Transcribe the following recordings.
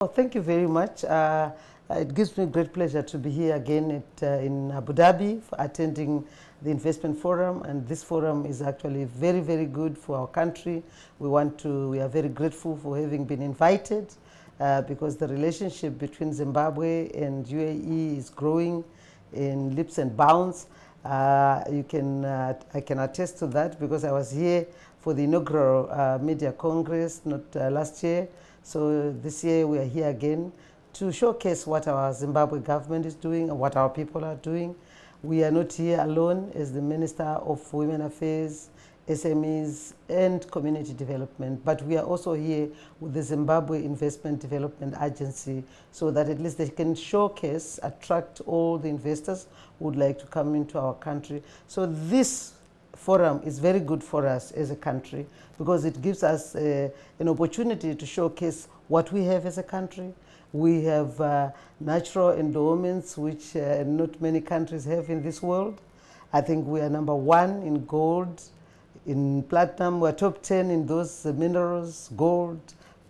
Oh, thank you very much. It gives me great pleasure to be here again in Abu Dhabi for attending the investment forum, and this forum is actually very, very good for our country. We are very grateful for having been invited because the relationship between Zimbabwe and UAE is growing in leaps and bounds. I can attest to that because I was here for the inaugural media congress last year. So this year we are here again to showcase what our Zimbabwe government is doing and what our people are doing. We are not here alone as the Minister of Women Affairs, SMEs and Community Development, but we are also here with the Zimbabwe Investment Development Agency so that at least they can showcase, attract all the investors who would like to come into our country. So this forum is very good for us as a country because it gives us an opportunity to showcase what we have as a country. We have natural endowments which not many countries have in this world. I think we are number 1 in gold, in platinum. We're top 10 in those minerals, gold,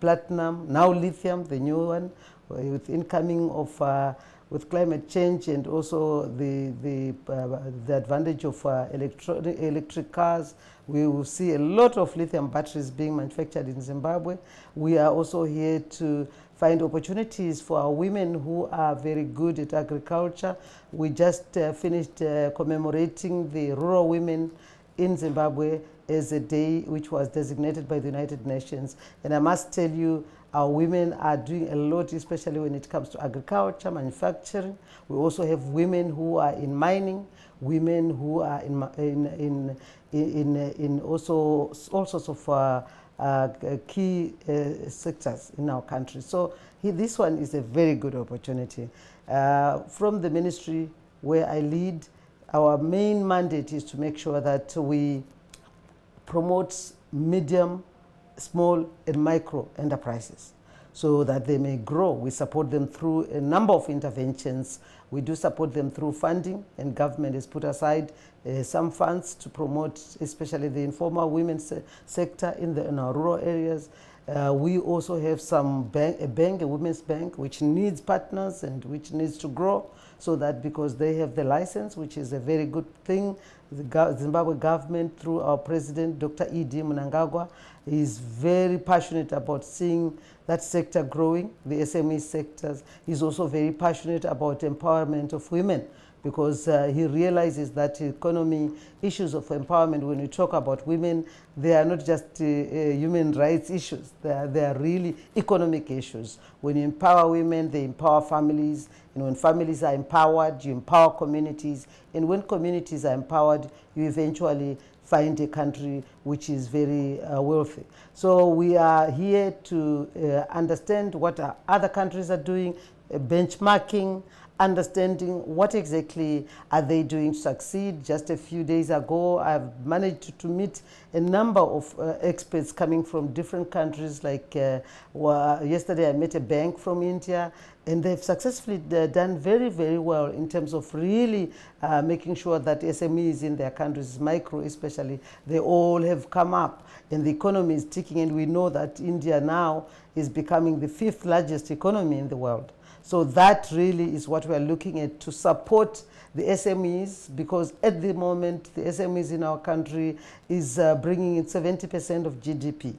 platinum, now lithium, the new one, with incoming of with climate change and also the advantage of electric cars. We will see a lot of lithium batteries being manufactured in Zimbabwe. We are also here to find opportunities for our women who are very good at agriculture. We just finished commemorating the rural women in Zimbabwe as a day which was designated by the United Nations. And I must tell you, our women are doing a lot, especially when it comes to agriculture, manufacturing. We also have women who are in mining, women who are in also all sorts of key sectors in our country. So this one is a very good opportunity. From the ministry where I lead, our main mandate is to make sure that we promote medium, small and micro enterprises so that they may grow. We support them through a number of interventions. We do support them through funding, and government has put aside some funds to promote especially the informal women's sector in our rural areas. We also have a women's bank, which needs partners and which needs to grow so that because they have the license, which is a very good thing. The Zimbabwe government, through our president, Dr. E.D. Mnangagwa, is very passionate about seeing that sector growing, the SME sectors. He's also very passionate about empowerment of women because he realizes that economy issues of empowerment, when we talk about women, they are not just human rights issues, they are really economic issues. When you empower women, they empower families, and when families are empowered, you empower communities, and when communities are empowered, you eventually find a country which is very wealthy. So we are here to understand what other countries are doing, benchmarking, understanding what exactly are they doing to succeed. Just a few days ago, I've managed to meet a number of experts coming from different countries. Like yesterday, I met a bank from India, and they've successfully done very, very well in terms of really making sure that SMEs in their countries, micro especially, they all have come up and the economy is ticking. And we know that India now is becoming the 5th largest economy in the world. So that really is what we're looking at to support the SMEs, because at the moment the SMEs in our country is bringing in 70% of GDP.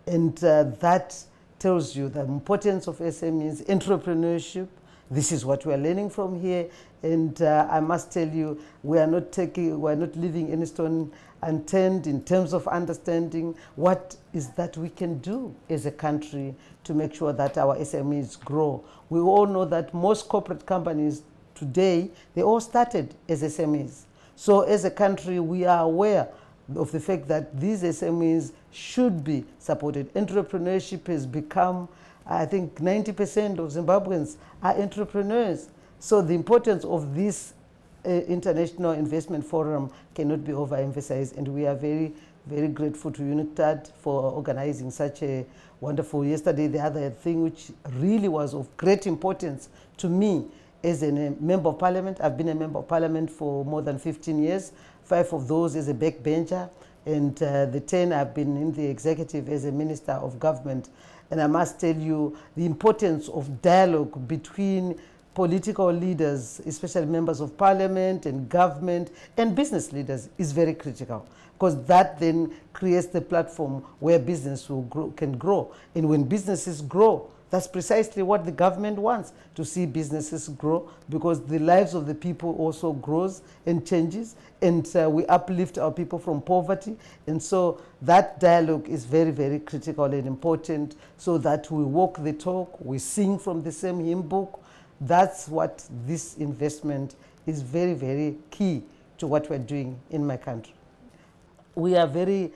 And that tells you the importance of SMEs, entrepreneurship. This is what we're learning from here. And I must tell you, we're not leaving any stone unturned in terms of understanding what is that we can do as a country to make sure that our SMEs grow. We all know that most corporate companies today, they all started as SMEs. So as a country, we are aware of the fact that these SMEs should be supported. Entrepreneurship has become, I think 90% of Zimbabweans are entrepreneurs. So the importance of this International Investment Forum cannot be overemphasized, and we are very, very grateful to UNICTAD for organizing such a wonderful. Yesterday, the other thing which really was of great importance to me as a member of parliament, I've been a member of parliament for more than 15 years, 5 of those as a backbencher, and the 10 I've been in the executive as a minister of government. And I must tell you the importance of dialogue between political leaders, especially members of parliament and government and business leaders, is very critical, because that then creates the platform where business can grow. And when businesses grow, that's precisely what the government wants, to see businesses grow, because the lives of the people also grows and changes, and we uplift our people from poverty. And so that dialogue is very, very critical and important, so that we walk the talk, we sing from the same hymn book. That's what this investment is very, very key to what we're doing in my country. We are very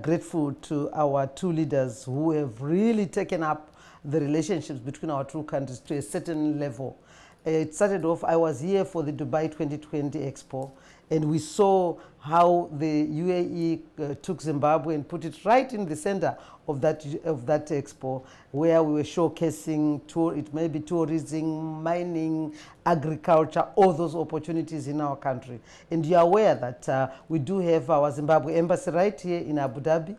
grateful to our two leaders who have really taken up the relationships between our two countries to a certain level. It started off, I was here for the Dubai 2020 Expo, and we saw how the UAE took Zimbabwe and put it right in the center of that expo, where we were showcasing it may be tourism, mining, agriculture, all those opportunities in our country. And you're aware that we do have our Zimbabwe embassy right here in Abu Dhabi.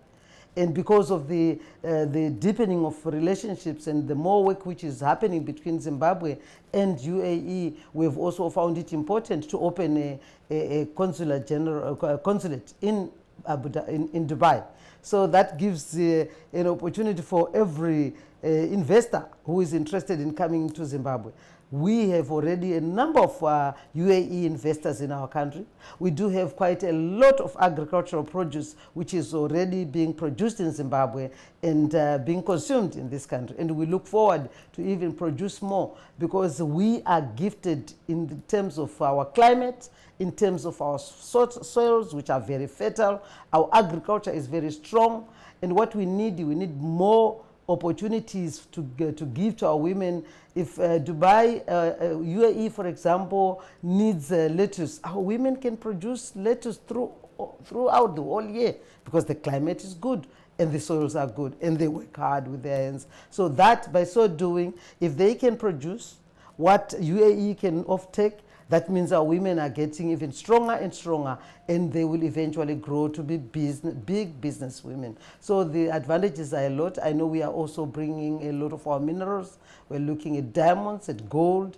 And because of the deepening of relationships and the more work which is happening between Zimbabwe and UAE, we've also found it important to open a consulate in in Dubai. So that gives an opportunity for every investor who is interested in coming to Zimbabwe. We have already a number of UAE investors in our country. We do have quite a lot of agricultural produce which is already being produced in Zimbabwe and being consumed in this country. And we look forward to even produce more, because we are gifted in terms of our climate, in terms of our soils, which are very fertile. Our agriculture is very strong. And what we need more opportunities to give to our women. If Dubai, UAE, for example, needs lettuce, our women can produce lettuce throughout the whole year, because the climate is good and the soils are good and they work hard with their hands. So that, by so doing, if they can produce what UAE can offtake, that means our women are getting even stronger and stronger, and they will eventually grow to be big business women. So the advantages are a lot. I know we are also bringing a lot of our minerals. We're looking at diamonds, at gold,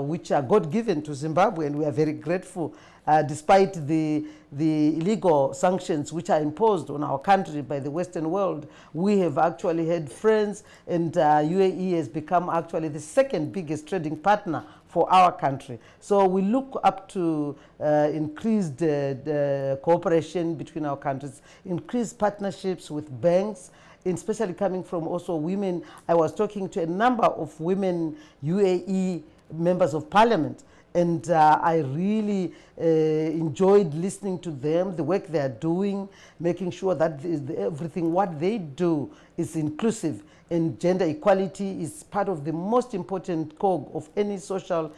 which are God-given to Zimbabwe, and we are very grateful. Despite the illegal sanctions which are imposed on our country by the Western world, we have actually had friends, and UAE has become actually the second biggest trading partner for our country. So we look up to increased cooperation between our countries, increased partnerships with banks, especially coming from also women. I was talking to a number of women UAE members of parliament, and I really enjoyed listening to them, the work they are doing, making sure that everything what they do is inclusive, and gender equality is part of the most important cog of any social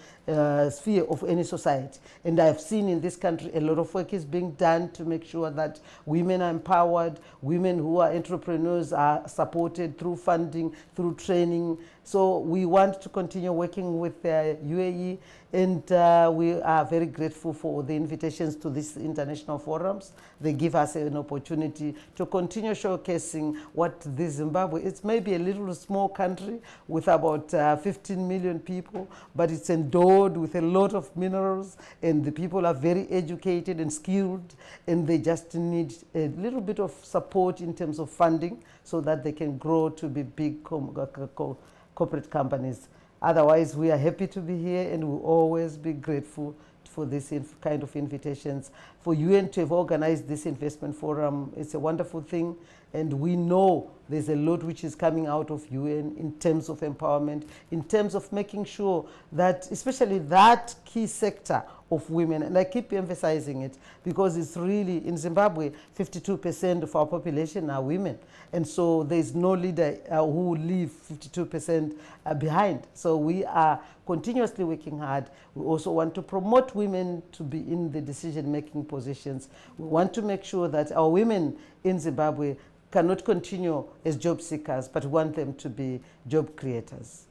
sphere of any society. And I've seen in this country a lot of work is being done to make sure that women are empowered, women who are entrepreneurs are supported through funding, through training. So we want to continue working with UAE, and we are very grateful for the invitations to these international forums. They give us an opportunity to continue showcasing what this Zimbabwe, it's maybe a little small country with about 15 million people, but it's endowed with a lot of minerals, and the people are very educated and skilled, and they just need a little bit of support in terms of funding so that they can grow to be big corporate companies. Otherwise, we are happy to be here, and we'll always be grateful for this kind of invitations. For UN to have organized this investment forum, it's a wonderful thing, and we know there's a lot which is coming out of UN in terms of empowerment, in terms of making sure that, especially that key sector of women, and I keep emphasizing it because it's really, in Zimbabwe, 52% of our population are women, and so there's no leader who will leave 52% behind. So we are continuously working hard. We also want to promote women to be in the decision-making positions. We want to make sure that our women in Zimbabwe cannot continue as job seekers, but want them to be job creators.